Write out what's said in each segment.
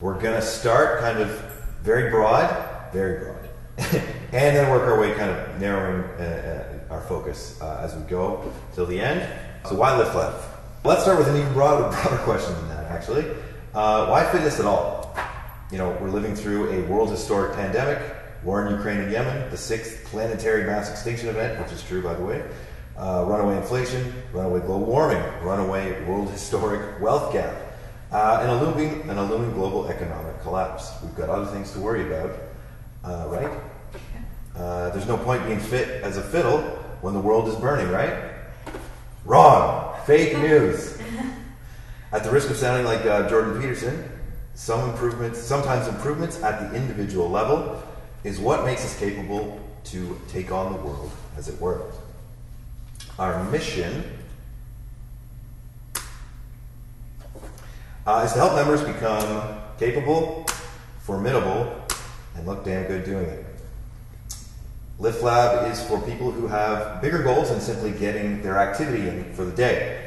We're going to start kind of very broad, and then work our way kind of narrowing our focus as we go till the end. So why lift left? Let's start with an even broader question than that, actually. Why fitness at all? You know, we're living through a world historic pandemic, war in Ukraine and Yemen, the 6th planetary mass extinction event, which is true, by the way, runaway inflation, runaway global warming, runaway world historic wealth gap, and a looming global economic collapse. We've got other things to worry about, right? There's no point being fit as a fiddle when the world is burning, right? Wrong. Fake news. At the risk of sounding like Jordan Peterson, sometimes improvements at the individual level is what makes us capable to take on the world, as it were. Our mission is to help members become capable, formidable, and look damn good doing it. Lift Lab is for people who have bigger goals than simply getting their activity in for the day.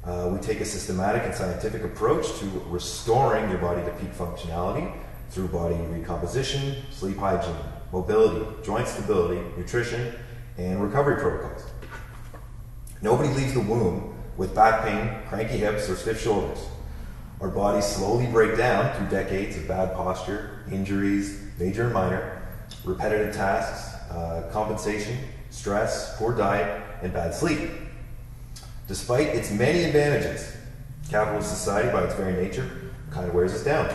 We take a systematic and scientific approach to restoring your body to peak functionality through body recomposition, sleep hygiene, mobility, joint stability, nutrition, and recovery protocols. Nobody leaves the womb with back pain, cranky hips, or stiff shoulders. Our bodies slowly break down through decades of bad posture, injuries, major and minor, repetitive tasks, compensation, stress, poor diet, and bad sleep. Despite its many advantages, capitalist society, by its very nature, kind of wears us down.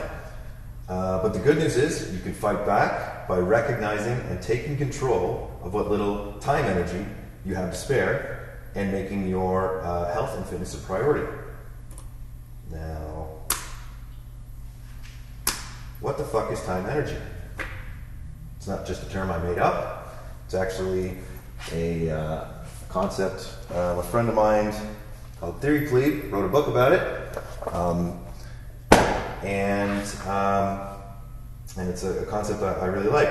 But the good news is you can fight back by recognizing and taking control of what little time energy you have to spare and making your health and fitness a priority. Now, what the fuck is time energy? It's not just a term I made up. It's actually a concept. A friend of mine called Theory Plebe wrote a book about it. And it's a concept that I really like.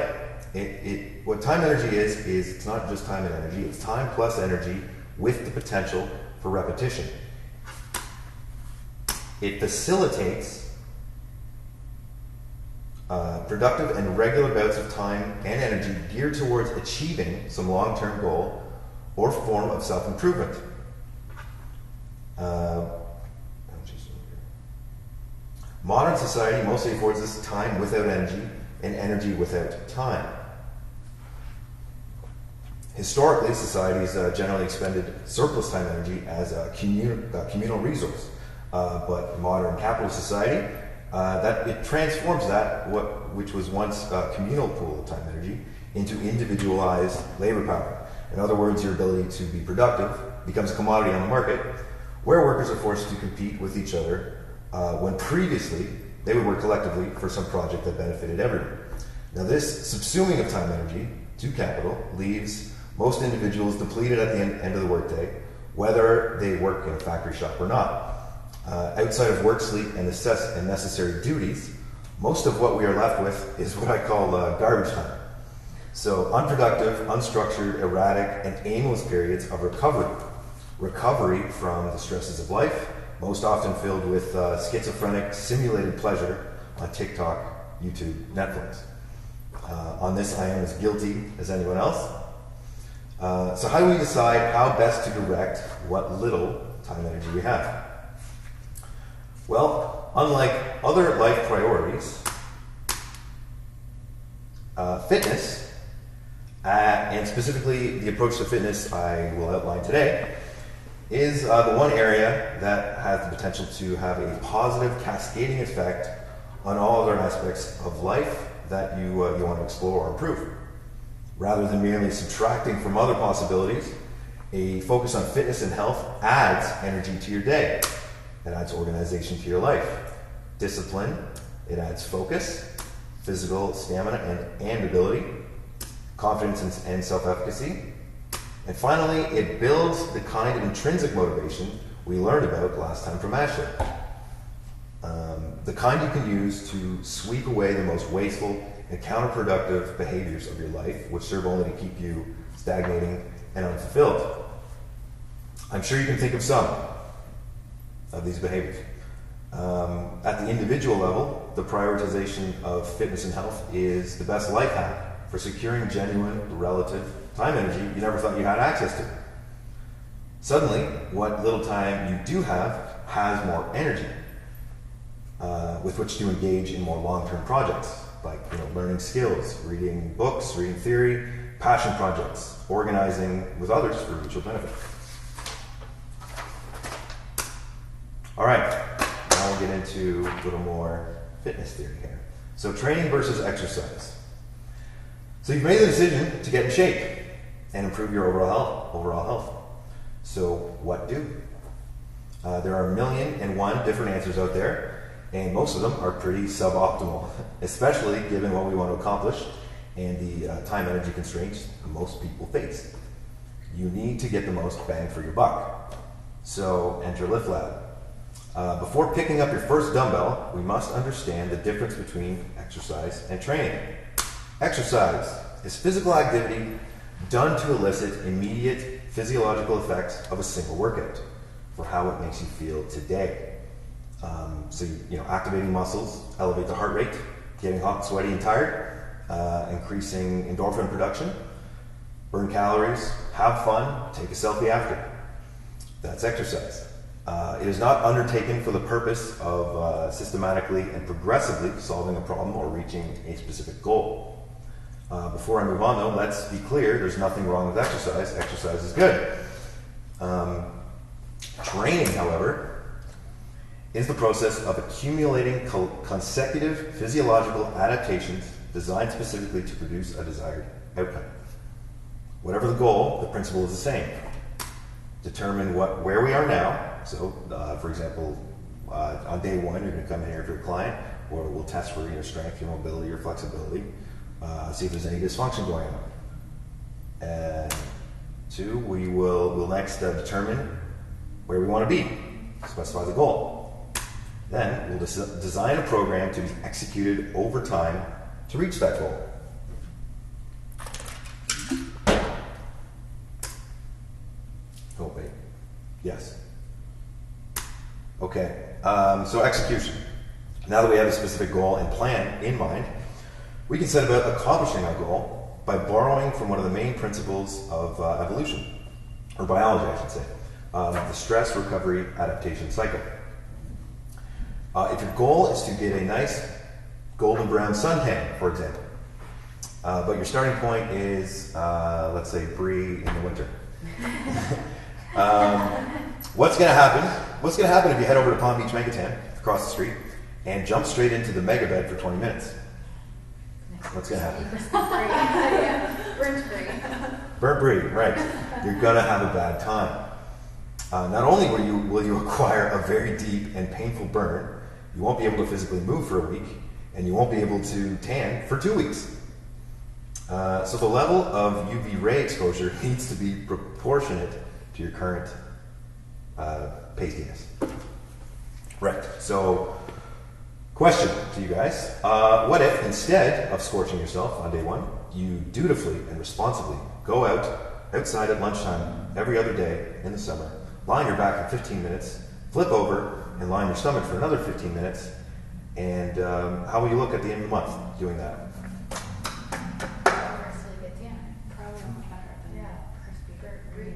What time energy is it's not just time and energy, it's time plus energy with the potential for repetition. It facilitates productive and regular bouts of time and energy geared towards achieving some long-term goal or form of self-improvement. Modern society mostly affords us time without energy and energy without time. Historically, societies generally expended surplus time energy as a communal resource. But modern capitalist society, that it transforms which was once a communal pool of time energy into individualized labor power. In other words, your ability to be productive becomes a commodity on the market, where workers are forced to compete with each other when previously they would work collectively for some project that benefited everyone. Now, this subsuming of time energy to capital leaves most individuals depleted at the end of the workday, whether they work in a factory shop or not. Outside of work, sleep, and necessary duties, most of what we are left with is what I call garbage time. So unproductive, unstructured, erratic, and aimless periods of recovery from the stresses of life, most often filled with schizophrenic, simulated pleasure on TikTok, YouTube, Netflix. On this, I am as guilty as anyone else. So how do we decide how best to direct what little time energy we have? Well, unlike other life priorities, fitness, and specifically the approach to fitness I will outline today, is the one area that has the potential to have a positive cascading effect on all other aspects of life that you want to explore or improve. Rather than merely subtracting from other possibilities, a focus on fitness and health adds energy to your day. It adds organization to your life. Discipline, it adds focus, physical stamina and ability, confidence and self-efficacy. And finally, it builds the kind of intrinsic motivation we learned about last time from Ashley. The kind you can use to sweep away the most wasteful and counterproductive behaviors of your life, which serve only to keep you stagnating and unfulfilled. I'm sure you can think of some of these behaviors. At the individual level, the prioritization of fitness and health is the best life hack for securing genuine, relative time energy you never thought you had access to. Suddenly, what little time you do have has more energy with which to engage in more long-term projects, like learning skills, reading books, reading theory, passion projects, organizing with others for mutual benefit. All right, now we'll get into a little more fitness theory here. So training versus exercise. So you've made the decision to get in shape and improve your overall health. So what do? There are 1,000,001 different answers out there, and most of them are pretty suboptimal, especially given what we want to accomplish and the time energy constraints most people face. You need to get the most bang for your buck. So enter Lift Lab. Before picking up your first dumbbell, we must understand the difference between exercise and training. Exercise is physical activity done to elicit immediate physiological effects of a single workout for how it makes you feel today. So activating muscles, elevate the heart rate, getting hot, sweaty, and tired, increasing endorphin production, burn calories, have fun, take a selfie after. That's exercise. It is not undertaken for the purpose of systematically and progressively solving a problem or reaching a specific goal. Before I move on though, let's be clear, there's nothing wrong with exercise. Exercise is good. Training, however, is the process of accumulating consecutive physiological adaptations designed specifically to produce a desired outcome. Whatever the goal, the principle is the same. Determine where we are now. So, for example, on day one, you're going to come in here for a client, or we'll test for your strength, your mobility, your flexibility, see if there's any dysfunction going on. And two, we'll next determine where we want to be, specify the goal. Then we'll design a program to be executed over time to reach that goal. Oh, wait. Yes. Okay. So execution. Now that we have a specific goal and plan in mind, we can set about accomplishing our goal by borrowing from one of the main principles of evolution, or biology, I should say, the stress recovery adaptation cycle. If your goal is to get a nice golden brown suntan, for example, but your starting point is, let's say, Brie in the winter. What's going to happen? What's going to happen if you head over to Palm Beach Megatan across the street and jump straight into the mega bed for 20 minutes? What's going to happen? Burnt Brie. Burnt Brie, right. You're going to have a bad time. Not only will you acquire a very deep and painful burn, you won't be able to physically move for a week, and you won't be able to tan for 2 weeks. So the level of UV ray exposure needs to be proportionate to your current pastiness. Right, so question to you guys. What if instead of scorching yourself on day one, you dutifully and responsibly go outside at lunchtime every other day in the summer, lie on your back for 15 minutes, flip over, and lie on your stomach for another 15 minutes, and how will you look at the end of the month doing that? Probably much better than crispy burnt Brie.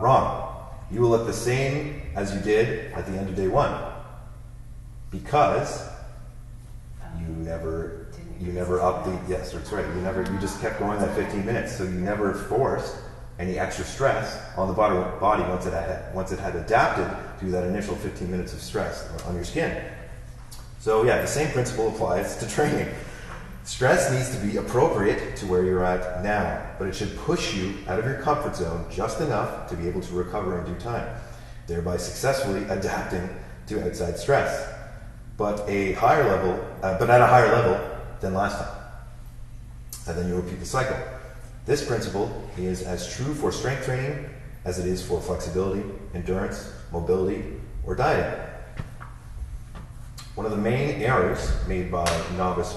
Wrong. You will look the same as you did at the end of day one, because you never upped the, yes, that's right, you just kept going that 15 minutes, so you never forced any extra stress on the body once it had adapted to that initial 15 minutes of stress on your skin. So yeah, the same principle applies to training. Stress needs to be appropriate to where you're at now, but it should push you out of your comfort zone just enough to be able to recover in due time, thereby successfully adapting to outside stress, but at a higher level than last time. And then you repeat the cycle. This principle is as true for strength training as it is for flexibility, endurance, mobility, or dieting. One of the main errors made by novice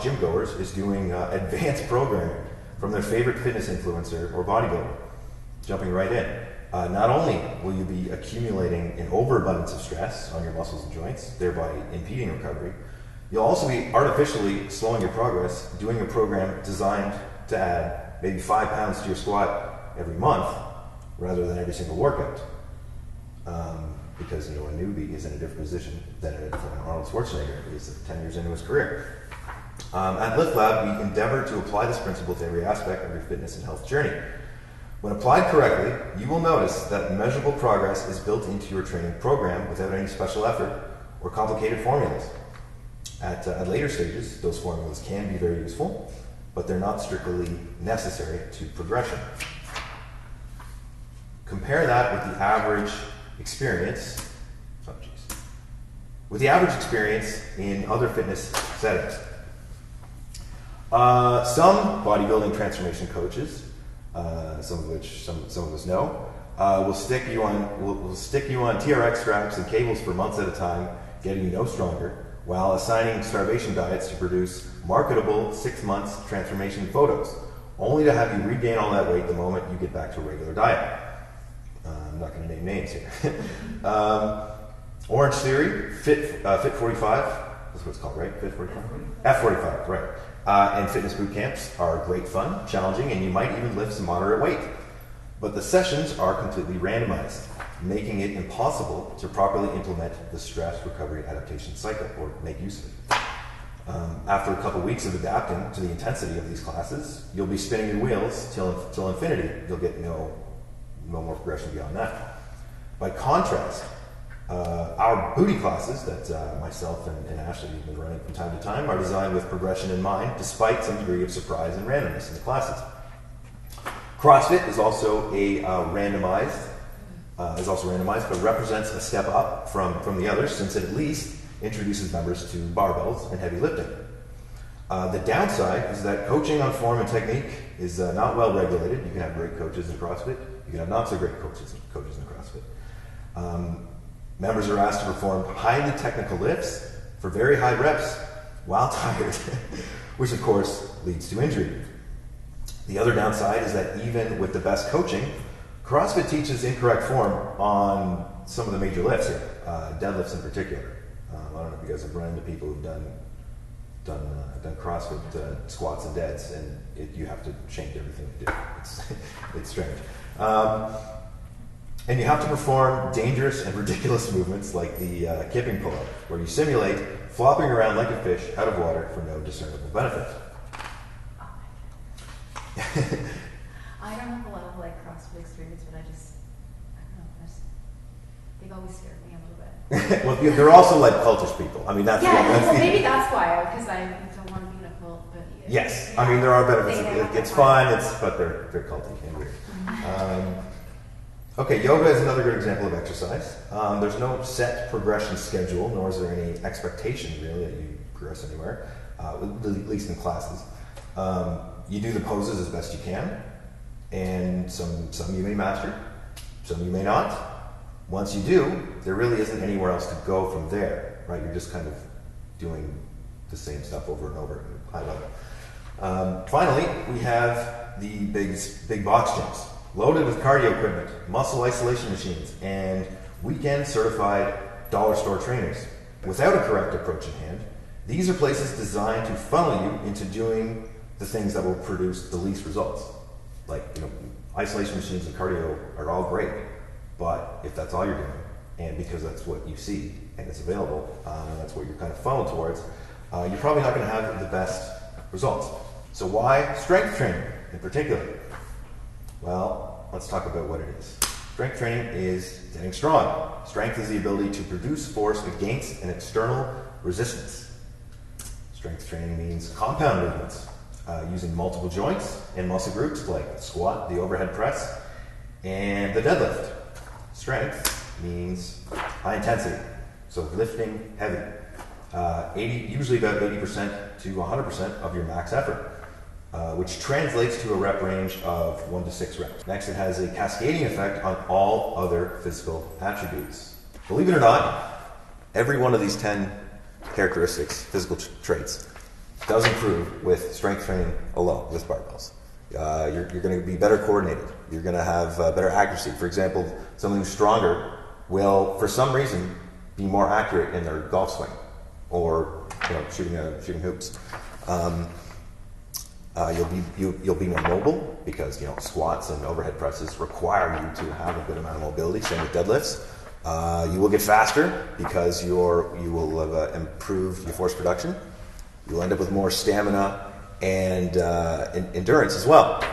gym goers is doing advanced programming from their favorite fitness influencer or bodybuilder, jumping right in. not only will you be accumulating an overabundance of stress on your muscles and joints, thereby impeding recovery, you'll also be artificially slowing your progress doing a program designed to add maybe 5 pounds to your squat every month rather than every single workout. Because a newbie is in a different position than Arnold Schwarzenegger is 10 years into his career. At Lift Lab, we endeavor to apply this principle to every aspect of your fitness and health journey. When applied correctly, you will notice that measurable progress is built into your training program without any special effort or complicated formulas. At later stages, those formulas can be very useful, but they're not strictly necessary to progression. Compare that with the average experience. With the average experience in other fitness settings. Some bodybuilding transformation coaches, some of which some of us know, will stick you on TRX straps and cables for months at a time, getting you no stronger, while assigning starvation diets to produce marketable 6 months transformation photos, only to have you regain all that weight the moment you get back to a regular diet. I'm not going to name names here. Orange Theory, Fit 45, that's what it's called, right? Fit 45? F45, right. And fitness boot camps are great fun, challenging, and you might even lift some moderate weight. But the sessions are completely randomized, making it impossible to properly implement the stress recovery adaptation cycle or make use of it. After a couple weeks of adapting to the intensity of these classes, you'll be spinning your wheels till infinity. You'll get no more progression beyond that. By contrast, our booty classes that myself and Ashley have been running from time to time are designed with progression in mind, despite some degree of surprise and randomness in the classes. CrossFit is also randomized, but represents a step up from the others, since it at least introduces members to barbells and heavy lifting. The downside is that coaching on form and technique is not well regulated. You can have great coaches in CrossFit. You can have not so great coaches in CrossFit. Members are asked to perform highly technical lifts for very high reps while tired, which of course leads to injury. The other downside is that even with the best coaching, CrossFit teaches incorrect form on some of the major lifts here, deadlifts in particular. I don't know if you guys have run into people who've done CrossFit squats and deads, and you have to change everything you do. It's strange. And you have to perform dangerous and ridiculous movements like the kipping pull-up, where you simulate flopping around like a fish out of water for no discernible benefit. Oh my God. I don't have a lot of CrossFit experience, but I don't know. They've always scared me a little bit. Well, they're also like cultish people. I mean, that's maybe that's why, because I don't want to be in a cult. But yes, I mean there are benefits. It's fun. But they're culty and weird. Okay, yoga is another good example of exercise. There's no set progression schedule, nor is there any expectation really that you progress anywhere, at least in classes. You do the poses as best you can, and some you may master, some you may not. Once you do, there really isn't anywhere else to go from there, right? You're just kind of doing the same stuff over and over at high level. Finally, we have the big box gyms, loaded with cardio equipment, muscle isolation machines, and weekend certified dollar store trainers. Without a correct approach in hand, these are places designed to funnel you into doing the things that will produce the least results. Isolation machines and cardio are all great, but if that's all you're doing, and because that's what you see and it's available, and that's what you're kind of funneled towards, you're probably not going to have the best results. So why strength training in particular? Well, let's talk about what it is. Strength training is getting strong. Strength is the ability to produce force against an external resistance. Strength training means compound movements, using multiple joints and muscle groups like the squat, the overhead press, and the deadlift. Strength means high intensity, so lifting heavy, usually about 80% to 100% of your max effort. Which translates to a rep range of 1 to 6 reps. Next, it has a cascading effect on all other physical attributes. Believe it or not, every one of these 10 characteristics, physical traits, does improve with strength training alone, with barbells. You're going to be better coordinated. You're going to have better accuracy. For example, someone who's stronger will, for some reason, be more accurate in their golf swing or shooting hoops. You'll be more mobile because squats and overhead presses require you to have a good amount of mobility. Same with deadlifts. You will get faster because you will have improved your force production. You'll end up with more stamina and endurance as well.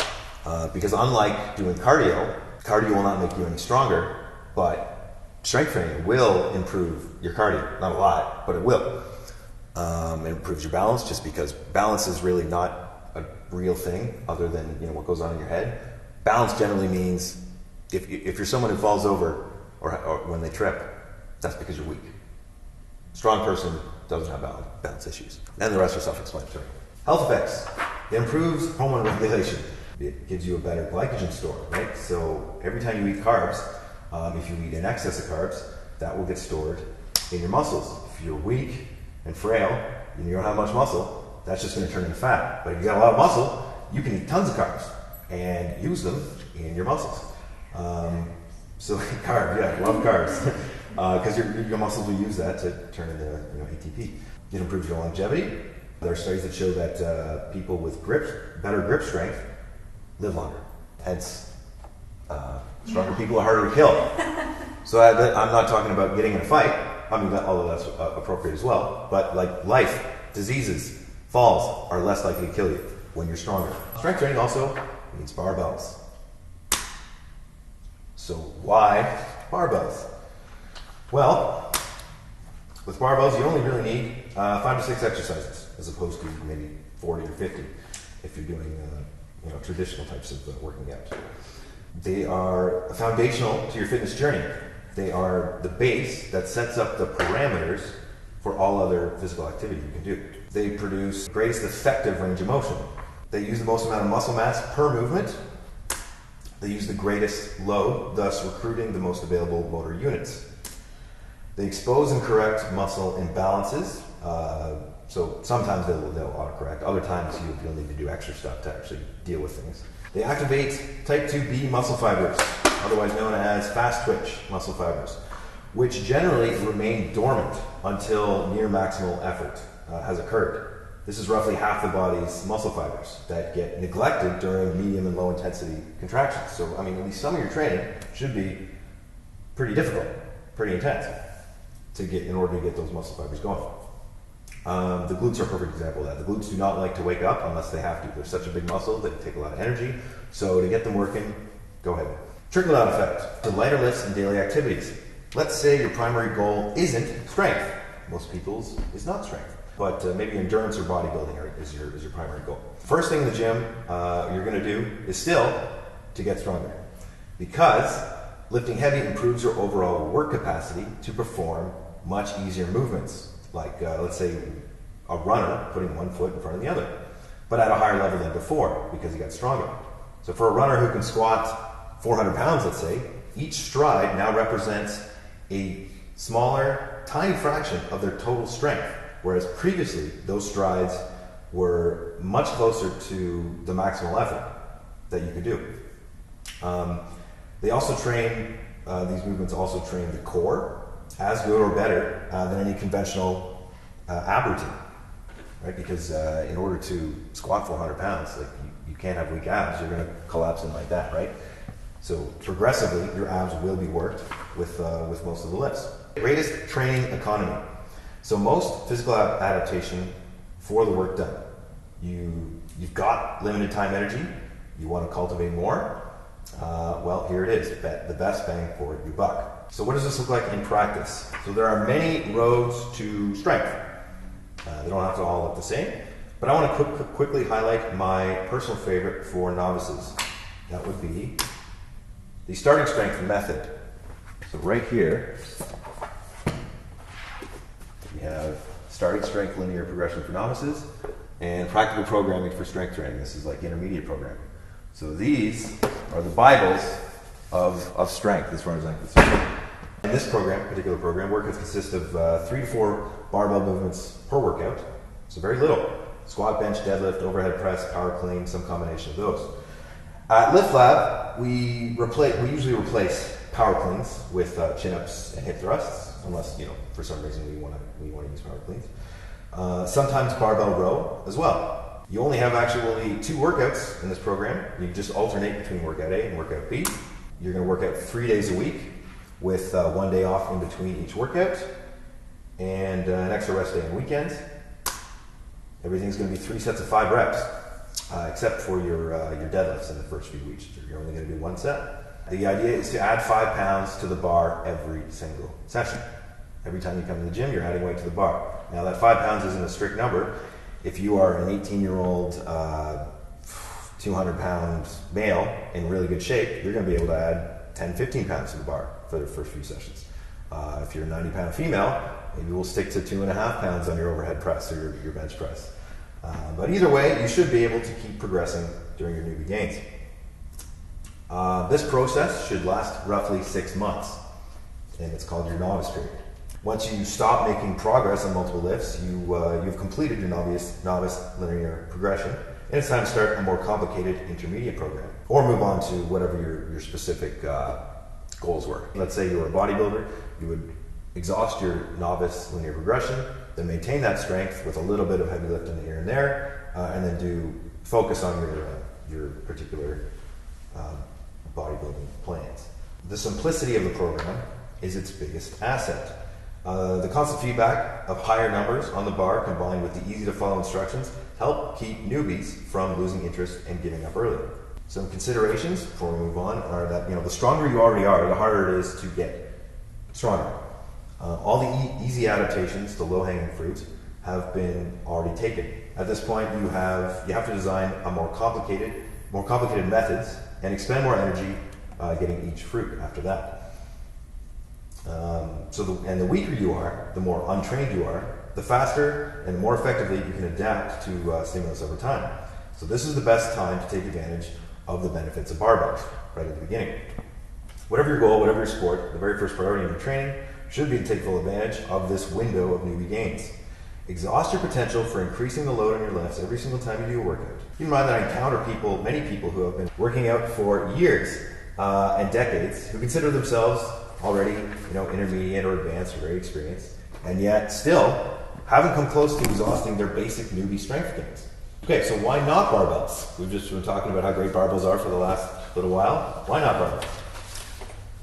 Because unlike doing cardio will not make you any stronger, but strength training will improve your cardio. Not a lot, but it will. It improves your balance, just because balance is really not a real thing other than what goes on in your head. Balance generally means if you're someone who falls over or when they trip, that's because you're weak. Strong person doesn't have balance issues. And the rest are self-explanatory. Health effects. It improves hormone regulation. It gives you a better glycogen store, right? So every time you eat carbs, if you eat in excess of carbs, that will get stored in your muscles. If you're weak and frail and you don't have much muscle, that's just going to turn into fat. But if you got a lot of muscle, you can eat tons of carbs and use them in your muscles. So carbs, yeah, love carbs, because your muscles will use that to turn into ATP. It improves your longevity. There are studies that show that people with better grip strength live longer. Hence, stronger people are harder to kill. So I'm not talking about getting in a fight. I mean, although that's appropriate as well. But like life, diseases, falls are less likely to kill you when you're stronger. Strength training also means barbells. So why barbells? Well, with barbells, you only really need 5 to 6 exercises, as opposed to maybe 40 or 50 if you're doing traditional types of working out. They are foundational to your fitness journey. They are the base that sets up the parameters for all other physical activity you can do. They produce greatest effective range of motion. They use the most amount of muscle mass per movement. They use the greatest load, thus recruiting the most available motor units. They expose and correct muscle imbalances. So sometimes they'll autocorrect. Other times you'll need to do extra stuff to actually deal with things. They activate type 2B muscle fibers, otherwise known as fast twitch muscle fibers, which generally remain dormant until near maximal effort has occurred. This is roughly half the body's muscle fibers that get neglected during medium and low intensity contractions. So, at least some of your training should be pretty difficult, pretty intense in order to get those muscle fibers going. The glutes are a perfect example of that. The glutes do not like to wake up unless they have to. They're such a big muscle, they take a lot of energy. So to get them working, go ahead. Trickle-down effect to lighter lifts and daily activities. Let's say your primary goal isn't strength. Most people's is not strength. But maybe endurance or bodybuilding is your primary goal. First thing in the gym you're going to do is still to get stronger. Because lifting heavy improves your overall work capacity to perform much easier movements. Like, let's say, a runner putting one foot in front of the other, but at a higher level than before because he got stronger. So for a runner who can squat 400 pounds, let's say, each stride now represents a smaller, tiny fraction of their total strength, whereas previously those strides were much closer to the maximal effort that you could do. They also train, these movements also train the core as good or better than any conventional ab routine, right? Because in order to squat 400 pounds, you can't have weak abs. You're going to collapse in like that, right? So progressively, your abs will be worked with most of the lifts. Greatest training economy. So most physical adaptation for the work done. You've got limited time energy. You want to cultivate more. Well, here it is, the best bang for your buck. So what does this look like in practice? So there are many roads to strength. They don't have to all look the same, but I want to quickly highlight my personal favorite for novices. That would be the starting strength method. So right here, we have starting strength linear progression for novices and practical programming for strength training. This is like intermediate programming. So these are the Bibles of strength as far as I'm concerned. In this particular program, workouts consist of 3 to 4 barbell movements per workout. So very little. Squat, bench, deadlift, overhead press, power clean, some combination of those. At Lift Lab, we usually replace power cleans with chin-ups and hip thrusts, unless for some reason we want to use power cleans. Sometimes barbell row as well. You only have actually 2 workouts in this program. You just alternate between workout A and workout B. You're going to work out 3 days a week with 1 day off in between each workout and an extra rest day on weekends. Everything's going to be 3 sets of 5 reps, except for your deadlifts in the first few weeks. You're only going to do 1 set. The idea is to add 5 pounds to the bar every single session. Every time you come to the gym, you're adding weight to the bar. Now that 5 pounds isn't a strict number. If you are an 18-year-old, 200-pound male in really good shape, you're going to be able to add 10, 15 pounds to the bar for the first few sessions. If you're a 90-pound female, maybe we'll stick to 2.5 pounds on your overhead press or your bench press. But either way, you should be able to keep progressing during your newbie gains. This process should last roughly 6 months, and it's called your novice period. Once you stop making progress on multiple lifts, you've completed your novice linear progression, and it's time to start a more complicated intermediate program, or move on to whatever your specific goals were. Let's say you were a bodybuilder, you would exhaust your novice linear progression, then maintain that strength with a little bit of heavy lifting here and there, and then focus on your particular bodybuilding plans. The simplicity of the program is its biggest asset. The constant feedback of higher numbers on the bar combined with the easy to follow instructions help keep newbies from losing interest and giving up early. Some considerations before we move on are that the stronger you already are, the harder it is to get stronger. All the easy adaptations to low-hanging fruit have been already taken. At this point, you have to design more complicated methods and expend more energy getting each fruit after that. The weaker you are, the more untrained you are, the faster and more effectively you can adapt to stimulus over time. So this is the best time to take advantage of the benefits of barbells right at the beginning. Whatever your goal, whatever your sport, the very first priority in your training should be to take full advantage of this window of newbie gains. Exhaust your potential for increasing the load on your lifts every single time you do a workout. Keep in mind that I encounter many people who have been working out for years and decades who consider themselves already, intermediate or advanced or very experienced, and yet still haven't come close to exhausting their basic newbie strength gains. Okay, so why not barbells? We've just been talking about how great barbells are for the last little while. Why not barbells?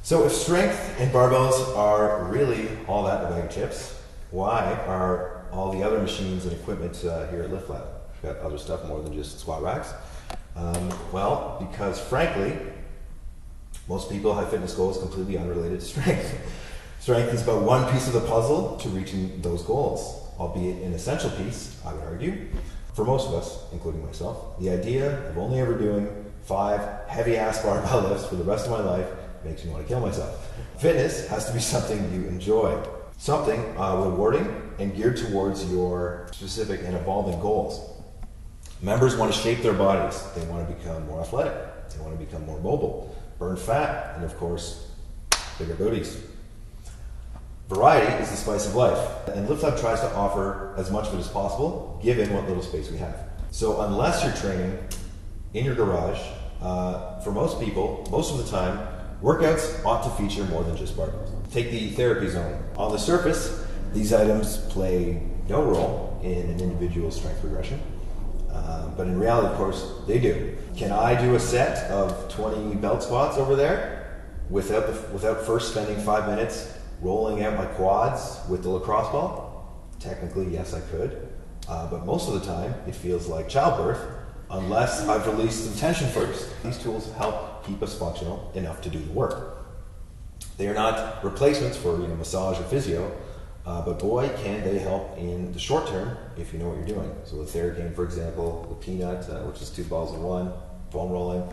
So if strength and barbells are really all that in a bag of chips, why are all the other machines and equipment here at Lift Lab? We've got other stuff more than just squat racks. Well, because frankly, most people have fitness goals completely unrelated to strength. Strength is about one piece of the puzzle to reaching those goals, albeit an essential piece, I would argue, for most of us, including myself. The idea of only ever doing 5 heavy-ass barbell lifts for the rest of my life makes me want to kill myself. Fitness has to be something you enjoy, something rewarding and geared towards your specific and evolving goals. Members want to shape their bodies. They want to become more athletic. They want to become more mobile, burn fat, and of course, bigger booties. Variety is the spice of life, and Lift Lab tries to offer as much of it as possible, given what little space we have. So unless you're training in your garage, for most people, most of the time, workouts ought to feature more than just barbells. Take the therapy zone. On the surface, these items play no role in an individual's strength progression, but in reality, of course, they do. Can I do a set of 20 belt squats over there without first spending 5 minutes rolling out my quads with the lacrosse ball? Technically, yes, I could, but most of the time, it feels like childbirth unless I've released some tension first. These tools help keep us functional enough to do the work. They are not replacements for massage or physio, but boy, can they help in the short term if you know what you're doing. So the Theracane, for example, the Peanut, which is 2 balls in one, foam rolling.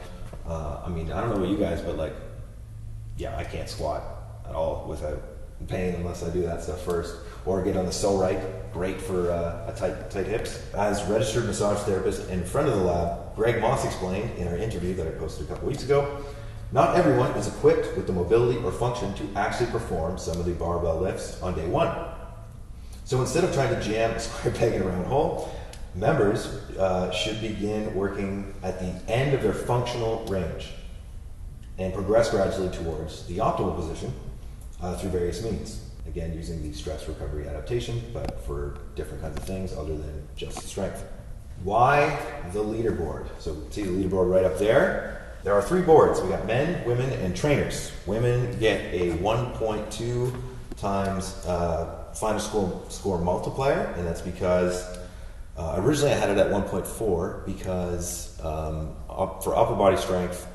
I don't know about you guys, but I can't squat at all without pain unless I do that stuff first. Or get on the So Right, great for tight hips. As registered massage therapist and friend of the lab, Greg Moss explained in our interview that I posted a couple weeks ago, not everyone is equipped with the mobility or function to actually perform some of the barbell lifts on day one. So instead of trying to jam a square peg in a round hole, Members should begin working at the end of their functional range and progress gradually towards the optimal position through various means. Again, using the stress recovery adaptation, but for different kinds of things other than just strength. Why the leaderboard? So see the leaderboard right up there. There are 3 boards. We got men, women, and trainers. Women get a 1.2 times final score multiplier, and that's because originally I had it at 1.4 because for upper body strength,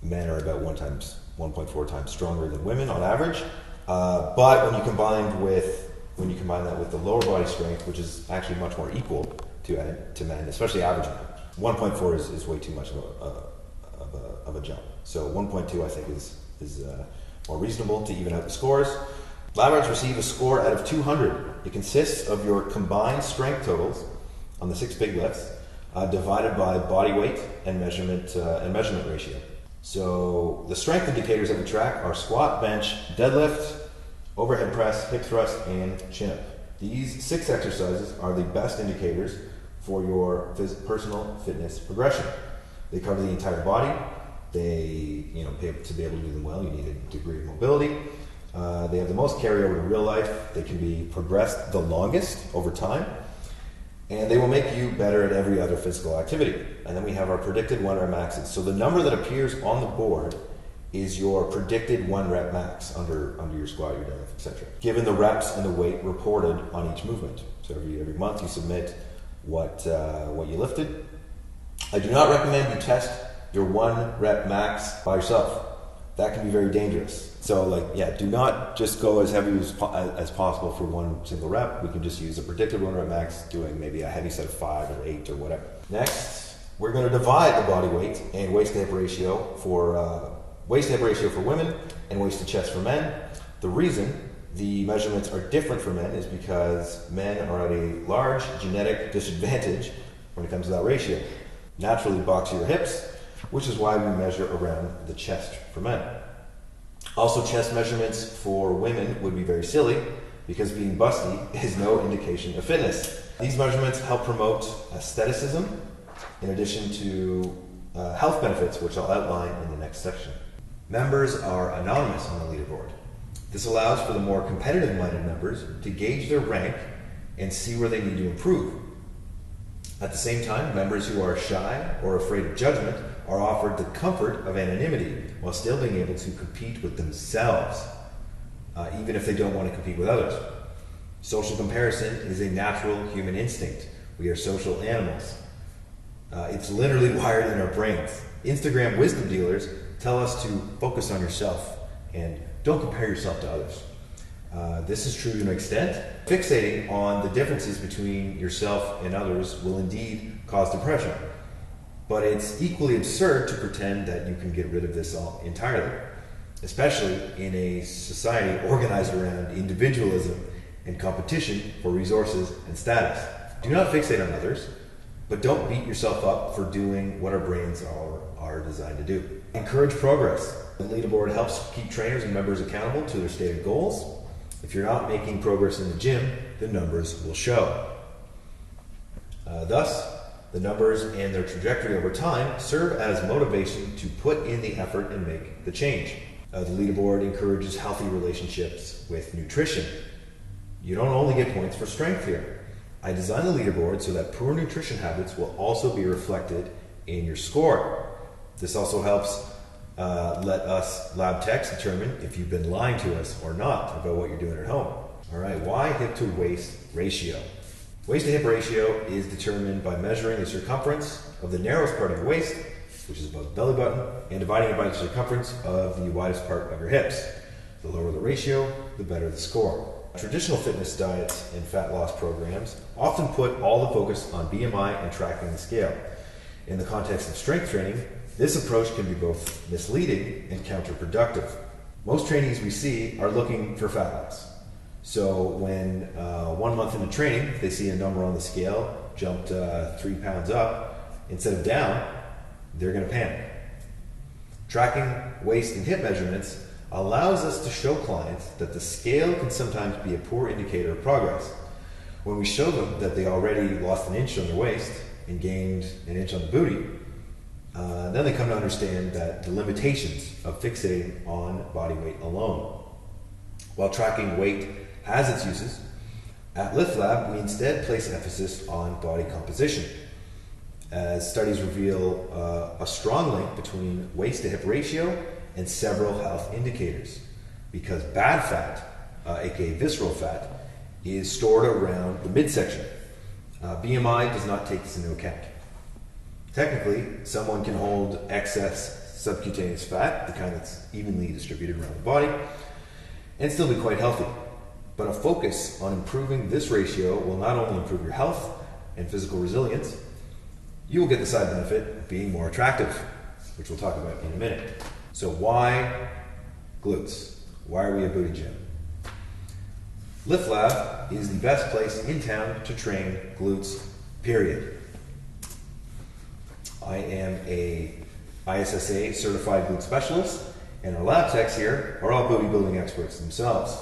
men are about 1.4 times stronger than women on average. But when you combine that with the lower body strength, which is actually much more equal to men, especially average men, 1.4 is way too much of a jump. So 1.2 I think is more reasonable to even out the scores. Lab receive a score out of 200. It consists of your combined strength totals on the 6 big lifts divided by body weight and measurement ratio. So the strength indicators that we track are squat, bench, deadlift, overhead press, hip thrust, and chin up. These 6 exercises are the best indicators for your personal fitness progression. They cover the entire body. To be able to do them well, you need a degree of mobility. They have the most carryover to real life. They can be progressed the longest over time. And they will make you better at every other physical activity. And then we have our predicted 1 rep maxes. So the number that appears on the board is your predicted 1 rep max under your squat, your deadlift, etc. Given the reps and the weight reported on each movement. So every month you submit what you lifted. I do not recommend you test your 1 rep max by yourself. That can be very dangerous. So do not just go as heavy as possible for 1 single rep. We can just use a predicted 1 rep max, doing maybe a heavy set of 5 or 8 or whatever. Next, we're going to divide the body weight and waist to hip ratio for women and waist to chest for men. The reason the measurements are different for men is because men are at a large genetic disadvantage when it comes to that ratio. Naturally boxier hips, which is why we measure around the chest for men. Also, chest measurements for women would be very silly because being busty is no indication of fitness. These measurements help promote aestheticism in addition to health benefits, which I'll outline in the next section. Members are anonymous on the leaderboard. This allows for the more competitive-minded members to gauge their rank and see where they need to improve. At the same time, members who are shy or afraid of judgment are offered the comfort of anonymity while still being able to compete with themselves, even if they don't want to compete with others. Social comparison is a natural human instinct. We are social animals. It's literally wired in our brains. Instagram wisdom dealers tell us to focus on yourself and don't compare yourself to others. This is true to an extent. Fixating on the differences between yourself and others will indeed cause depression. But it's equally absurd to pretend that you can get rid of this all entirely, especially in a society organized around individualism and competition for resources and status. Do not fixate on others, but don't beat yourself up for doing what our brains are designed to do. Encourage progress. The leaderboard helps keep trainers and members accountable to their stated goals. If you're not making progress in the gym, the numbers will show. Thus, the numbers and their trajectory over time serve as motivation to put in the effort and make the change. The leaderboard encourages healthy relationships with nutrition. You don't only get points for strength here. I designed the leaderboard so that poor nutrition habits will also be reflected in your score. This also helps let us lab techs determine if you've been lying to us or not about what you're doing at home. All right, why hip to waist ratio? Waist to hip ratio is determined by measuring the circumference of the narrowest part of your waist, which is above the belly button, and dividing it by the circumference of the widest part of your hips. The lower the ratio, the better the score. Traditional fitness diets and fat loss programs often put all the focus on BMI and tracking the scale. In the context of strength training, this approach can be both misleading and counterproductive. Most trainees we see are looking for fat loss. So when 1 month into training, they see a number on the scale jumped 3 pounds up instead of down, they're going to panic. Tracking waist and hip measurements allows us to show clients that the scale can sometimes be a poor indicator of progress. When we show them that they already lost an inch on their waist and gained an inch on the booty, then they come to understand that the limitations of fixating on body weight alone. While tracking weight has its uses, at Lift Lab we instead place emphasis on body composition, as studies reveal a strong link between waist to hip ratio and several health indicators, because bad fat, aka visceral fat, is stored around the midsection. BMI does not take this into account. Technically, someone can hold excess subcutaneous fat, the kind that's evenly distributed around the body, and still be quite healthy. But a focus on improving this ratio will not only improve your health and physical resilience, you will get the side benefit of being more attractive, which we'll talk about in a minute. So why glutes? Why are we a booty gym? Lift Lab is the best place in town to train glutes, period. I am a ISSA certified glute specialist, and our lab techs here are all booty building experts themselves.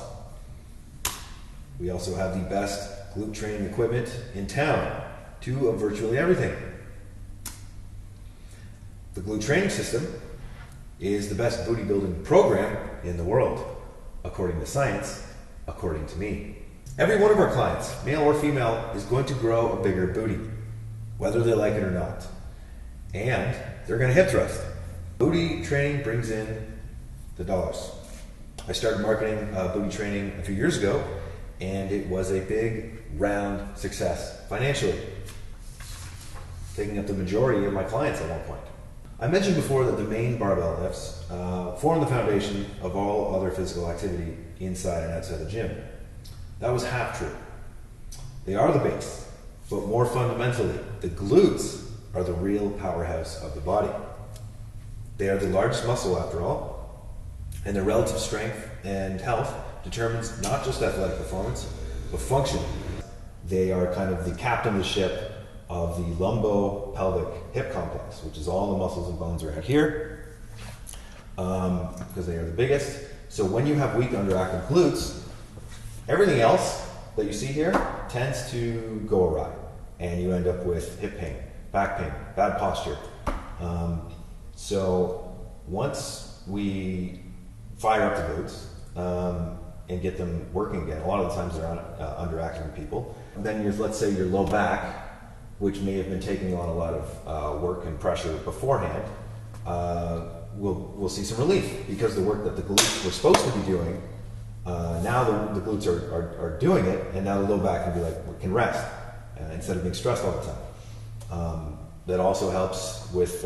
We also have the best glute training equipment in town, two of virtually everything. The glute training system is the best booty building program in the world, according to science, according to me. Every one of our clients, male or female, is going to grow a bigger booty, whether they like it or not. And they're going to hip thrust. Booty training brings in the dollars. I started marketing booty training a few years ago, and it was a big, round success financially, taking up the majority of my clients at one point. I mentioned before that the main barbell lifts form the foundation of all other physical activity inside and outside the gym. That was half true. They are the base, but more fundamentally, the glutes are the real powerhouse of the body. They are the largest muscle after all, and their relative strength and health determines not just athletic performance, but function. They are kind of the captain of the ship of the lumbo-pelvic hip complex, which is all the muscles and bones around here, because they are the biggest. So when you have weak underactive glutes, everything else that you see here tends to go awry, and you end up with hip pain, back pain, bad posture. So once we fire up the glutes and get them working again, a lot of the times they're underactive in people, then let's say your low back, which may have been taking on a lot of work and pressure beforehand, we'll see some relief, because the work that the glutes were supposed to be doing, now the glutes are doing it, and now the low back can rest instead of being stressed all the time. That also helps with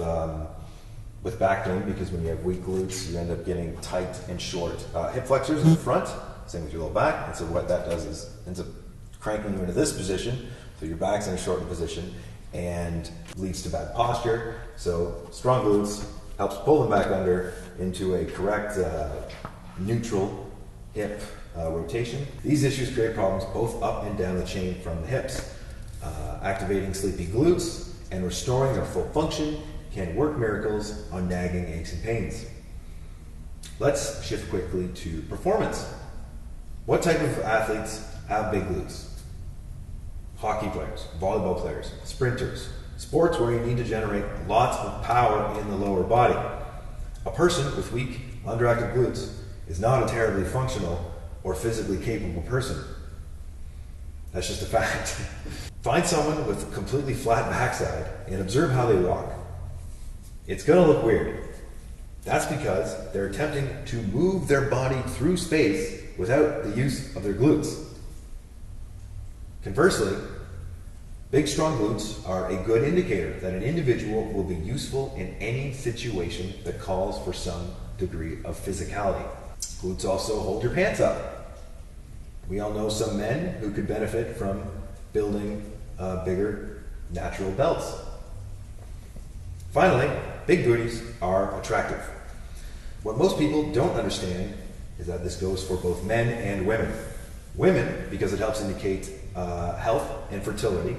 back pain, because when you have weak glutes, you end up getting tight and short hip flexors in the front, same with your low back, and so what that does is ends up cranking you into this position, so your back's in a shortened position, and leads to bad posture. So strong glutes helps pull them back under into a correct neutral hip rotation. These issues create problems both up and down the chain from the hips. Activating sleepy glutes and restoring their full function can work miracles on nagging aches and pains. Let's shift quickly to performance. What type of athletes have big glutes? Hockey players, volleyball players, sprinters, sports where you need to generate lots of power in the lower body. A person with weak, underactive glutes is not a terribly functional or physically capable person. That's just a fact. Find someone with a completely flat backside and observe how they walk. It's going to look weird. That's because they're attempting to move their body through space without the use of their glutes. Conversely, big strong glutes are a good indicator that an individual will be useful in any situation that calls for some degree of physicality. Glutes also hold your pants up. We all know some men who could benefit from building bigger natural belts. Finally, big booties are attractive. What most people don't understand is that this goes for both men and women. Women, because it helps indicate health and fertility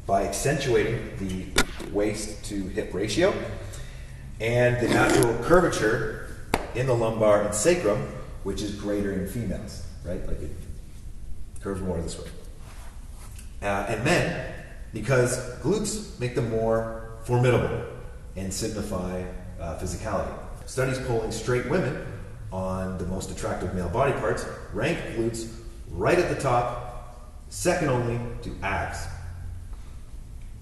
by accentuating the waist to hip ratio and the natural curvature in the lumbar and sacrum, which is greater in females, right? Like it curves more this way. and men, because glutes make them more formidable and signify physicality. Studies polling straight women on the most attractive male body parts rank glutes right at the top, second only to abs.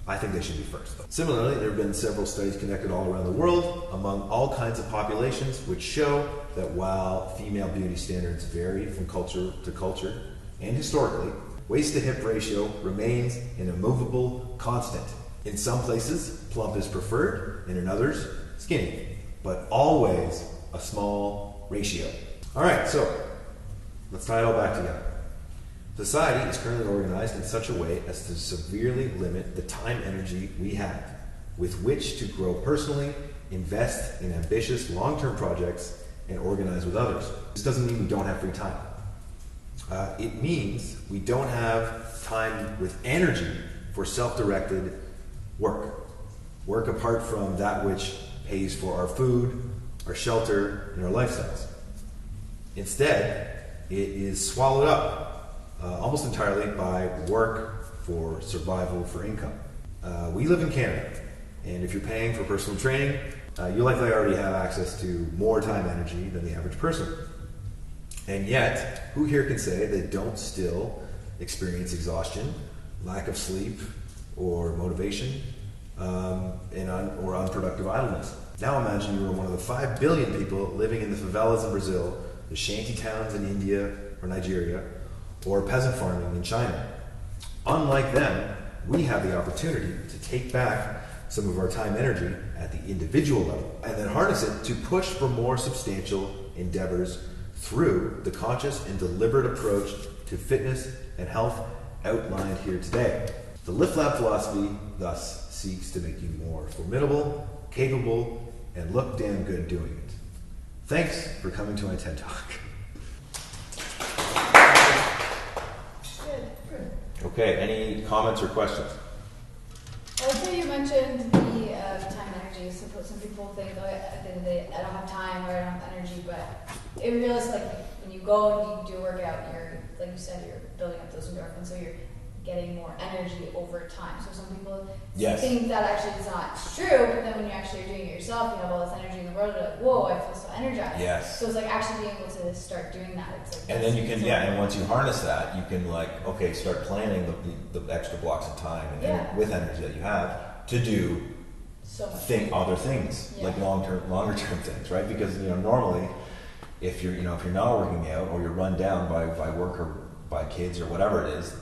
I think they should be first. Similarly, there have been several studies conducted all around the world among all kinds of populations which show that while female beauty standards vary from culture to culture and historically, waist to hip ratio remains an immovable constant. In some places, plump is preferred, and in others, skinny, but always a small ratio. All right, so let's tie it all back together. Society is currently organized in such a way as to severely limit the time energy we have with which to grow personally, invest in ambitious long-term projects, and organize with others. This doesn't mean we don't have free time. It means we don't have time with energy for self-directed work. Work apart from that which pays for our food, our shelter, and our lifestyles. Instead, it is swallowed up almost entirely by work for survival, for income. We live in Canada, and if you're paying for personal training, you likely already have access to more time energy than the average person. And yet, who here can say they don't still experience exhaustion, lack of sleep, or motivation, or unproductive idleness? Now imagine you were one of the 5 billion people living in the favelas in Brazil, the shanty towns in India or Nigeria, or peasant farming in China. Unlike them, we have the opportunity to take back some of our time energy at the individual level and then harness it to push for more substantial endeavors through the conscious and deliberate approach to fitness and health outlined here today. The Lift Lab philosophy thus seeks to make you more formidable, capable, and look damn good doing it. Thanks for coming to my TED Talk. Good. Okay, any comments or questions? I would say you mentioned the time energy. So some people think, oh, at the end of the day, I don't have time or I don't have energy, but it realizes like when you go and you do work out, you're, like you said, you're building up those endorphins, so you're getting more energy over time. So some people think that actually is not true, but then when you actually are doing it yourself, you have all this energy in the world, you're like, whoa, I feel so energized. Yes. So it's like actually being able to start doing that. It's like, And then you can, and once you harness that, you can start planning the extra blocks of time and with energy that you have to do so much other things, like longer term things, right? Because normally, if you're not working out or you're run down by work or by kids or whatever it is,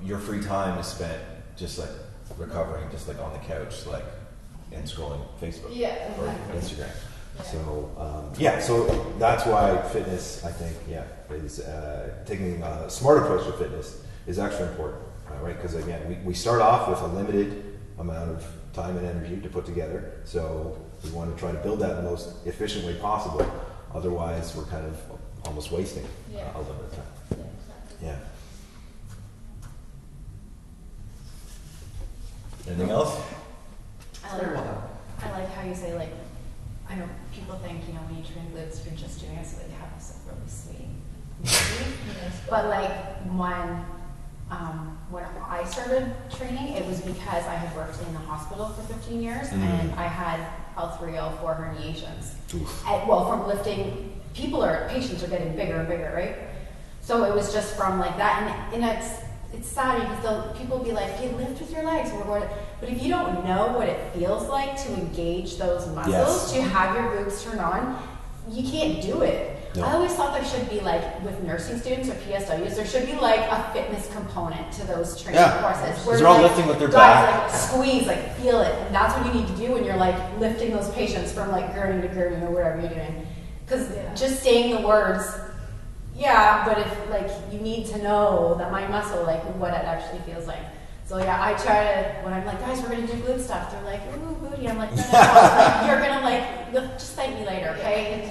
your free time is spent just like recovering, just like on the couch, and scrolling Facebook or Instagram. Yeah. So that's why fitness, I think, is taking a smart approach to fitness is actually important, right? Because again, we start off with a limited amount of time and energy to put together, so we want to try to build that in the most efficient way possible. Otherwise, we're kind of almost wasting a little bit of time. Yeah, exactly. Yeah. Anything else? I like how you say, I know people think, when you train glutes, you're just doing it so that you have this really sweet body. But when I started training, it was because I had worked in the hospital for 15 years and I had L3, L4 herniations. From lifting, patients are getting bigger and bigger, right? So it was just from that, and it's sad because people will be like, hey, lift with your legs, but if you don't know what it feels like to engage those muscles, to have your glutes turn on, you can't do it. No. I always thought there should be, with nursing students or PSWs, there should be a fitness component to those training courses. Where they're all lifting with their back. Squeeze, feel it. And that's what you need to do when you're lifting those patients from gurney to gurney or whatever you're doing. Because just saying the words, but if you need to know that my muscle, what it actually feels like. So I try to, when I'm guys, we're gonna do glute stuff, they're like, ooh, booty. I'm like, no. You're gonna just thank me later, okay?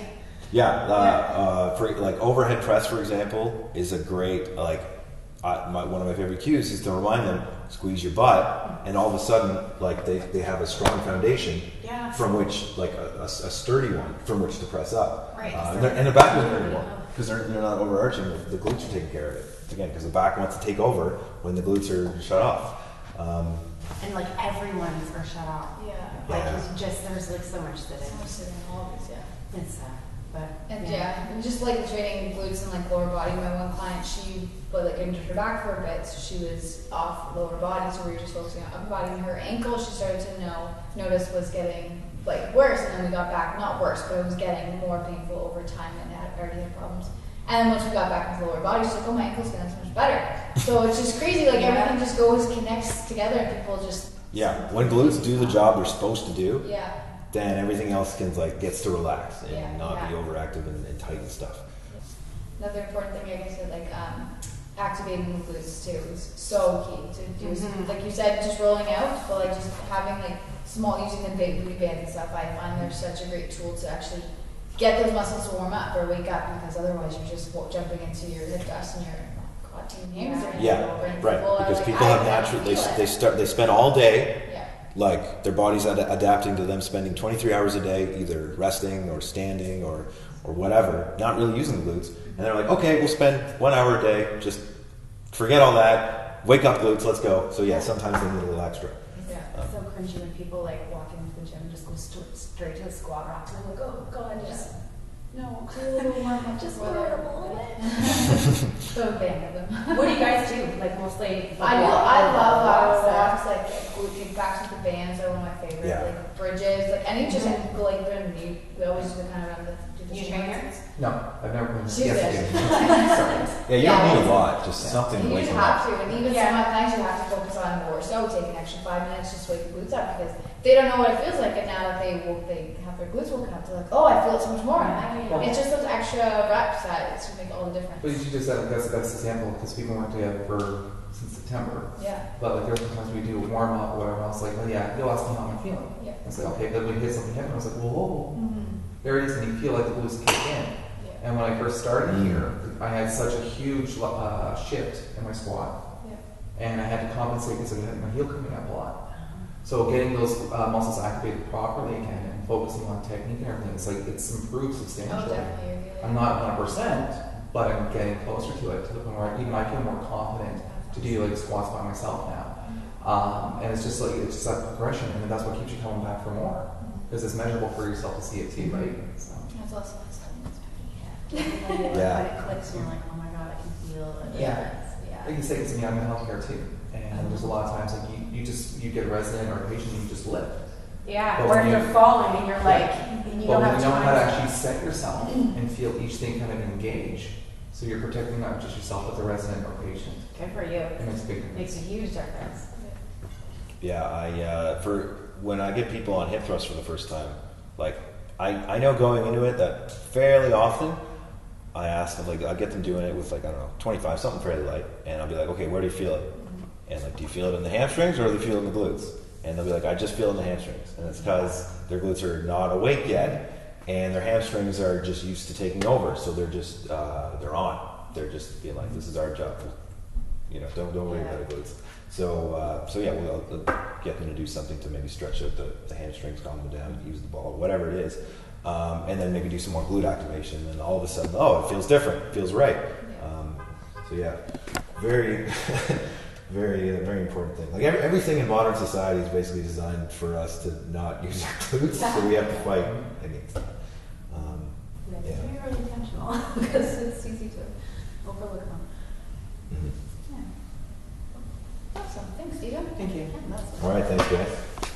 For overhead press, for example, is a great one of my favorite cues is to remind them, squeeze your butt, and all of a sudden they have a strong foundation from which a sturdy one from which to press up. Right. And the back is very well because they're not overarching. The glutes are taking care of it. again, because the back wants to take over when the glutes are shut off. And like everyone's are shut off. Yeah. Like Yeah. it's just, there's like so much sitting. So much sitting always, yeah. It's sad, but. And yeah, and just like the training glutes and like lower body. My one client, she like injured her back for a bit, so she was off lower body. So we were just focusing on upper body. And her ankle, she started to notice was getting like worse, and then we got back, not worse, but it was getting more painful over time, and already had problems. And then once we got back into the lower body, she's like, "Oh, my ankle's feeling so much better." So it's just crazy. Like everything just connects together, and people just When glutes do the job they're supposed to do, yeah. then everything else gets to relax and Yeah, not be overactive and tighten stuff. Another important thing, like I said, like activating the glutes too is so key to do. Like you said, just rolling out, but like just having like using the big booty bands and stuff. I find they're such a great tool to actually get those muscles to warm up or wake up, because otherwise you're just jumping into your hip thrust and your quad team hamstring. Right. Because people have naturally they spend all day. Yeah. Like their body's adapting to them spending 23 hours a day either resting or standing or whatever, not really using the glutes. And they're like, okay, we'll spend 1 hour a day, just forget all that, wake up glutes, let's go. So yeah, sometimes they need a little extra. Yeah, it's so cringy when people like walk into the gym and just go straight to the squat racks, and I'm like, oh god, just no, do a little warm up, just warm up a little bit. So bang of them. What do you guys do? Like mostly. I love walks, like glute kickbacks with the bands are one of my favorite. Yeah. Like bridges, like any just like we always do the kind of around the You train her? No, I've never been. She's Yes, I good. do. Yeah, you Yeah. don't need a lot, just something to You wake just them have up. to, and even some of my clients you have to focus on more. So take an extra 5 minutes just to wake the glutes up, because they don't know what it feels like, and now that they have their glutes woken up, they're like, oh, I feel it so much more. And it's just those extra reps that make all the difference. But you just said that's the best example, because we've been working together since September. Yeah. But like there's sometimes we do warm up or whatever. I was like, oh yeah, you'll ask me how I'm feeling. Yeah. I was like, okay, then we hit something heavy. I was like, whoa, Mm-hmm. there it is, and you feel like the glutes kick in. Yeah. And when I first started here, I had such a huge shift in my squat, Yeah. and I had to compensate because I had my heel coming up a lot. So getting those muscles activated properly again and focusing on technique and everything, it's improved Oh, substantially. definitely. I'm not 100%, but I'm getting closer to it, to the point where even I feel more confident to do like squats by myself now. And it's just that progression, and that's what keeps you coming back for more, because it's measurable for yourself to see it too, right? So. That's awesome. Yeah. When it clicks, and you're like, oh my god, I can feel the Yeah. difference. Yeah. Like you say, because I'm in healthcare too, and there's a lot of times like you get a resident or a patient, and you just lift. Yeah, But or when if you- you're falling and you're like, and you But don't when have you know how to time. actually set yourself and feel each thing kind of engage, so you're protecting not just yourself, but the resident or patient. Good for you. It makes a big difference. Makes a huge difference. Yeah, for when I get people on hip thrust for the first time, like I know going into it that fairly often I ask them, like I get them doing it with like, I don't know, 25, something fairly light, and I'll be like, okay, where do you feel it? And like, do you feel it in the hamstrings or do you feel it in the glutes? And they'll be like, I just feel it in the hamstrings, and it's because their glutes are not awake yet, and their hamstrings are just used to taking over, so they're just they're on. They're just being like, this is our job. You know, don't worry about the glutes. So yeah, we'll get them to do something to maybe stretch out the hamstrings, calm them down, use the ball, whatever it is, and then maybe do some more glute activation. And all of a sudden, oh, it feels different, it feels right. So yeah, very, very important thing. Like everything in modern society is basically designed for us to not use our glutes, so we have to fight against that. Yeah, be really intentional because it's easy to overlook them. Mhm. Awesome. Thanks, Stephen. Thank you. Yeah, that's All right, thanks guys.